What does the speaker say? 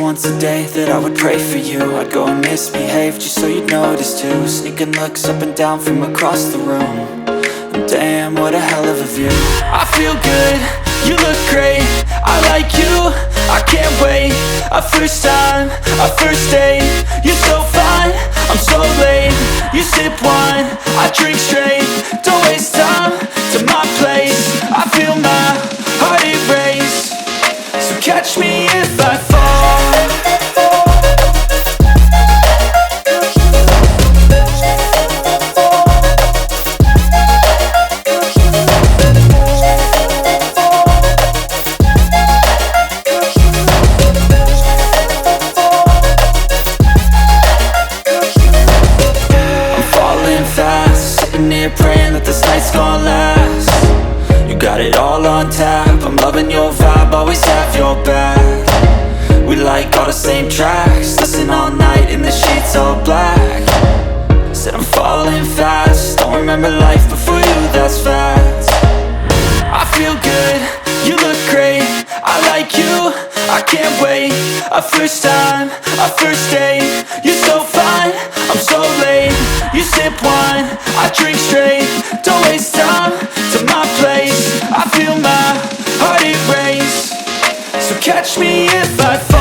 once a day that I would pray for you. I'd go and misbehave just so you'd notice too. Sneaking looks up and down from across the room. And damn, what a hell of a view. I feel good, you look great, I like you, I can't wait. A first time, a first date, you're so fine, I'm so late. You sip wine, I drink straight. Don't waste time to my place. I feel my heart erase. So catch me if I fall. Praying that this night's gonna last. You got it all on tap, I'm loving your vibe, always have your back. We like all the same tracks, listen all night in the sheets all black. Said I'm falling fast, don't remember life before you, that's fact. I feel good, you look great, I like you, I can't wait. A first time, a first date, you're so fine, I'm so late. You sip wine, I drink straight. Don't waste time to my place. I feel my heart erase. So catch me if I fall.